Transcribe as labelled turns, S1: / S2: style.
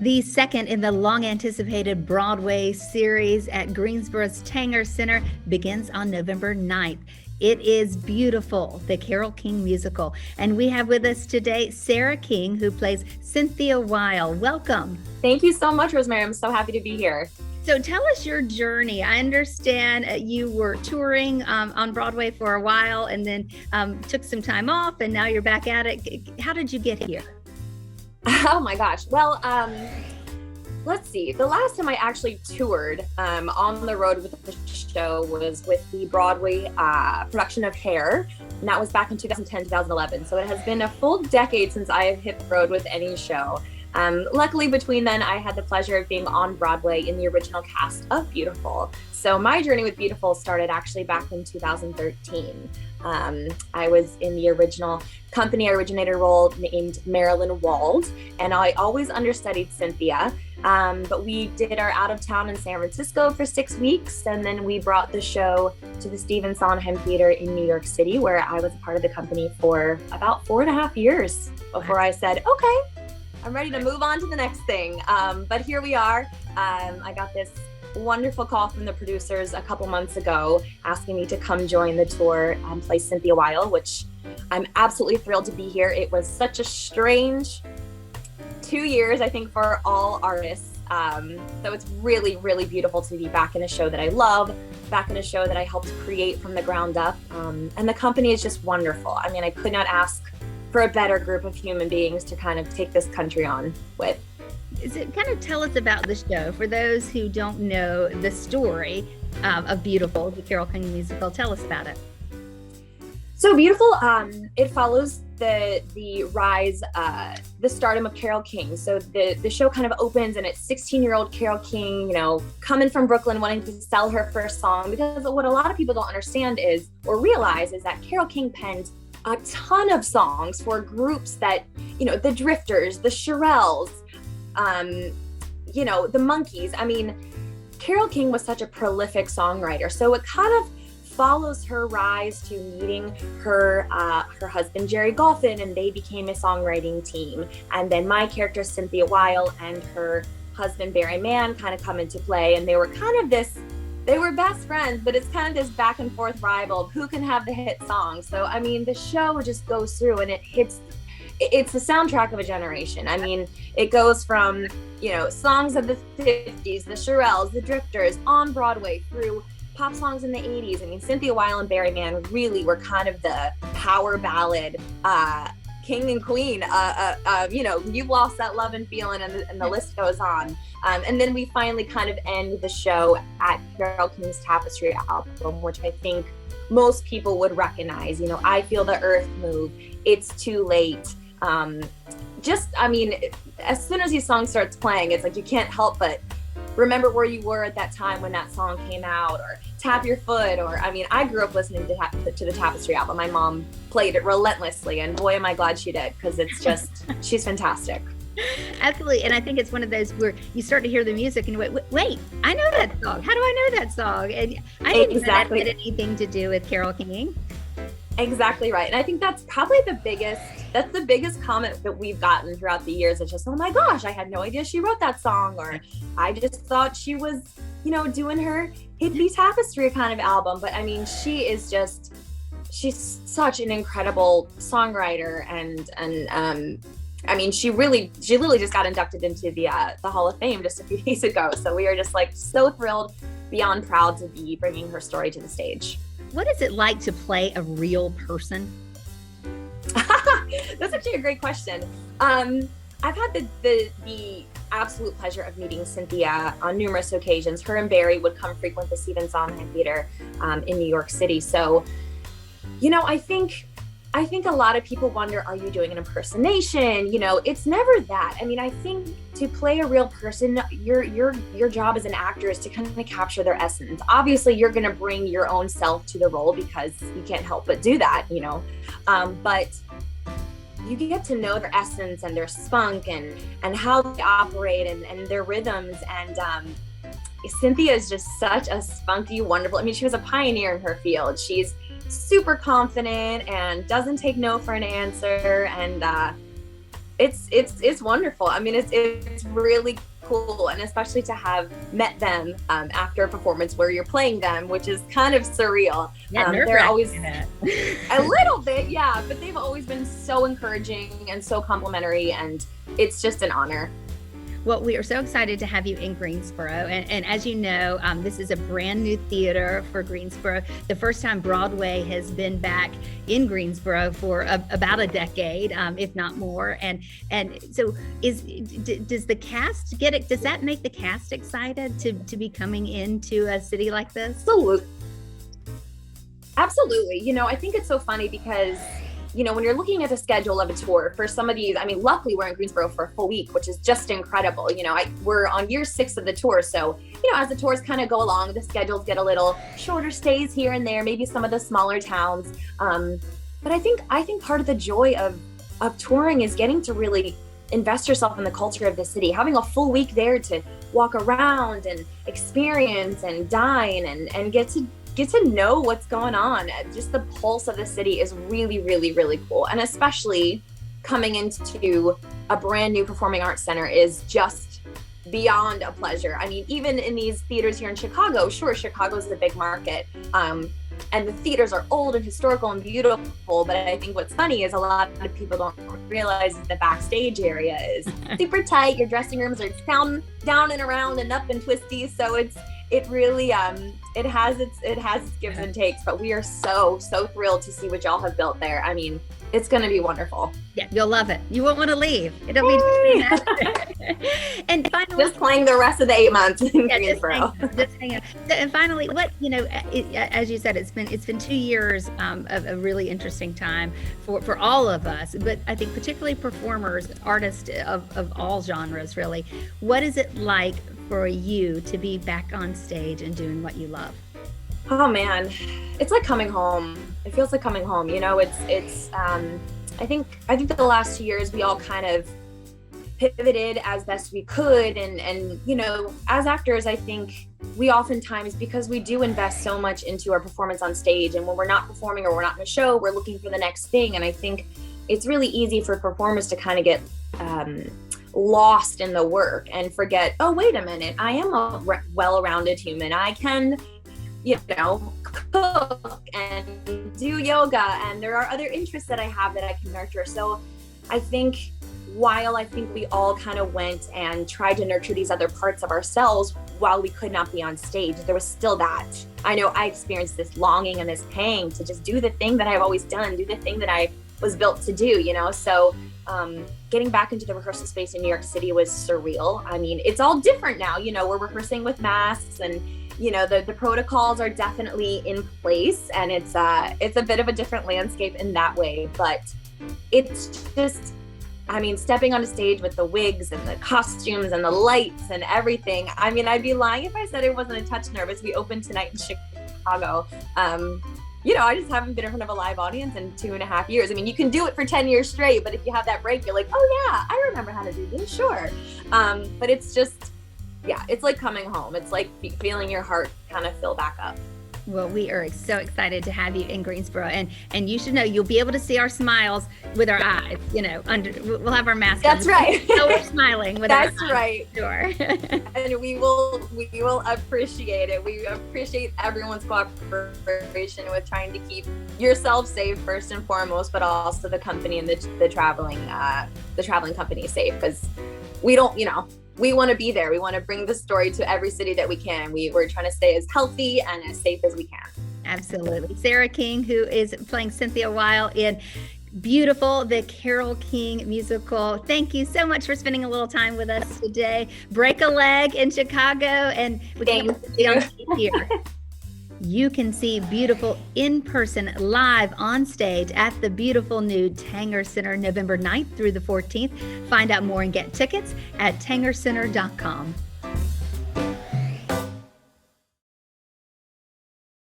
S1: The second in the long-anticipated Broadway series at Greensboro's Tanger Center begins on November 9th. It is beautiful, the Carole King Musical. And we have with us today Sara King, who plays Cynthia Weil. Welcome.
S2: Thank you so much, Rosemary. I'm so happy to be here.
S1: So tell us your journey. I understand you were touring on Broadway for a while and then took some time off, and now you're back at it. How did you get here?
S2: Oh my gosh. Well, let's see. The last time I actually toured on the road with the show was with the Broadway production of Hair, and that was back in 2010, 2011. So it has been a full decade since I have hit the road with any show. Luckily, between then, I had the pleasure of being on Broadway in the original cast of Beautiful. So my journey with Beautiful started actually back in 2013. I was in the original company originator role named Marilyn Wald, and I always understudied Cynthia. But we did our out of town in San Francisco for 6 weeks, and then we brought the show to the Steven Tanger Theater in New York City, where I was a part of the company for about 4.5 years before I said, okay, I'm ready to move on to the next thing. But here we are. I got this wonderful call from the producers a couple months ago asking me to come join the tour and play Cynthia Weil, which I'm absolutely thrilled to be here. It was such a strange 2 years, I think, for all artists. So it's really, really beautiful to be back in a show that I love, back in a show that I helped create from the ground up. And the company is just wonderful. I mean, I could not ask for a better group of human beings to kind of take this country on with.
S1: Kind of tell us about the show for those who don't know the story of Beautiful, the Carole King Musical. Tell us about it.
S2: So Beautiful, it follows the rise, the stardom of Carole King. So the show kind of opens and it's 16-year-old Carole King, you know, coming from Brooklyn, wanting to sell her first song, because what a lot of people don't understand is, or realize, is that Carole King penned a ton of songs for groups that, you know, the Drifters, the Shirelles, you know, the Monkees. I mean, Carole King was such a prolific songwriter. So it kind of follows her rise to meeting her husband, Jerry Golfin, and they became a songwriting team. And then my character, Cynthia Weil, and her husband, Barry Mann, kind of come into play. And they were kind of they were best friends, but it's kind of this back and forth rival of who can have the hit song. So, I mean, the show just goes through and it's the soundtrack of a generation. I mean, it goes from, you know, songs of the 50s, the Shirelles, the Drifters, on Broadway, through pop songs in the 80s. I mean, Cynthia Weil and Barry Mann really were kind of the power ballad king and queen. You know, You've Lost That Love and Feeling, and the list goes on. And then we finally kind of end the show at Carole King's Tapestry album, which I think most people would recognize. You know, I Feel the Earth Move, It's Too Late. I mean, as soon as these songs starts playing, it's like you can't help but remember where you were at that time when that song came out, or Tap Your Foot, or, I mean, I grew up listening to the Tapestry album. My mom played it relentlessly, and boy, am I glad she did, because it's just, she's fantastic.
S1: Absolutely. And I think it's one of those where you start to hear the music and you wait, I know that song. How do I know that song? And I didn't know that had anything to do with Carole King.
S2: Exactly right. And I think that's probably the biggest comment that we've gotten throughout the years. It's just, oh my gosh, I had no idea she wrote that song. Or I just thought she was, you know, doing her hippie Tapestry kind of album. But I mean, she's such an incredible songwriter. And I mean, she really just got inducted into the Hall of Fame just a few days ago. So we are just like so thrilled, beyond proud to be bringing her story to the stage.
S1: What is it like to play a real person?
S2: That's actually a great question. I've had the absolute pleasure of meeting Cynthia on numerous occasions. Her and Barry would come frequent the Steven Tanger Theater in New York City. So, you know, I think a lot of people wonder, are you doing an impersonation? You know, it's never that. I mean, I think to play a real person, your job as an actor is to kind of capture their essence. Obviously, you're going to bring your own self to the role because you can't help but do that, you know. But you get to know their essence and their spunk and how they operate and their rhythms. And Cynthia is just such a spunky, wonderful, I mean, she was a pioneer in her field. She's super confident and doesn't take no for an answer. And it's wonderful. I mean, it's really cool, and especially to have met them after a performance where you're playing them, which is kind of surreal.
S1: Yeah,
S2: they're always a little bit, yeah, but they've always been so encouraging and so complimentary, and it's just an honor.
S1: Well, we are so excited to have you in Greensboro. And as you know, this is a brand new theater for Greensboro. The first time Broadway has been back in Greensboro for about a decade, if not more. And so does the cast get it? Does that make the cast excited to be coming into a city like this?
S2: Absolutely. You know, I think it's so funny because, you know, when you're looking at the schedule of a tour for some of these, I mean, luckily we're in Greensboro for a full week, which is just incredible. You know, we're on year 6 of the tour. So, you know, as the tours kind of go along, the schedules get a little shorter stays here and there, maybe some of the smaller towns. But I think part of the joy of touring is getting to really invest yourself in the culture of the city, having a full week there to walk around and experience and dine and get to know what's going on. Just the pulse of the city is really, really, really cool. And especially coming into a brand new performing arts center is just beyond a pleasure. I mean, even in these theaters here in Chicago, sure, Chicago's a big market. And the theaters are old and historical and beautiful. But I think what's funny is a lot of people don't realize that the backstage area is super tight. Your dressing rooms are down and around and up and twisty. So it really it has its gives and takes, but we are so thrilled to see what y'all have built there. I mean, it's going to be wonderful.
S1: Yeah, you'll love it. You won't want to leave. It'll be and finally,
S2: just playing the rest of the 8 months in Greensboro.
S1: Just hang on. And finally, what, you know, as you said, it's been 2 years of a really interesting time for all of us, but I think particularly performers, artists of all genres, really. What is it like for you to be back on stage and doing what you love?
S2: Oh man, it's like coming home. It feels like coming home. You know, it's I think the last 2 years we all kind of pivoted as best we could, and you know, as actors, I think we oftentimes, because we do invest so much into our performance on stage, and when we're not performing or we're not in a show, we're looking for the next thing. And I think it's really easy for performers to kind of get lost in the work and forget, oh, wait a minute, I am a well-rounded human. I can, you know, cook and do yoga, and there are other interests that I have that I can nurture. So I think while I think we all kind of went and tried to nurture these other parts of ourselves while we could not be on stage, there was still that. I know I experienced this longing and this pang to just do the thing that I've always done, do the thing that I was built to do, you know? So getting back into the rehearsal space in New York City was surreal. I mean, it's all different now, you know, we're rehearsing with masks, and you know, the protocols are definitely in place, and it's a bit of a different landscape in that way, but it's just, I mean, stepping on a stage with the wigs and the costumes and the lights and everything. I mean, I'd be lying if I said I wasn't a touch nervous. We opened tonight in Chicago. You know, I just haven't been in front of a live audience in 2.5 years. I mean, you can do it for 10 years straight, but if you have that break, you're like, oh yeah, I remember how to do this, sure. But it's just, yeah, it's like coming home. It's like feeling your heart kind of fill back up.
S1: Well, we are so excited to have you in Greensboro, and you should know you'll be able to see our smiles with our eyes. You know, we'll have our masks.
S2: That's
S1: on.
S2: right.
S1: So we're smiling with our eyes.
S2: That's right.
S1: Sure.
S2: And we will appreciate it. We appreciate everyone's cooperation with trying to keep yourself safe first and foremost, but also the company and the traveling company safe, because we don't, you know, we want to be there. We want to bring the story to every city that we can. We're trying to stay as healthy and as safe as we can.
S1: Absolutely. Sara King, who is playing Cynthia Weil in beautiful, the Carole King Musical. Thank you so much for spending a little time with us today. Break a leg in Chicago, and we can't be on here. You can see Beautiful in person live on stage at the beautiful new Tanger Center November 9th through the 14th. Find out more and get tickets at tangercenter.com.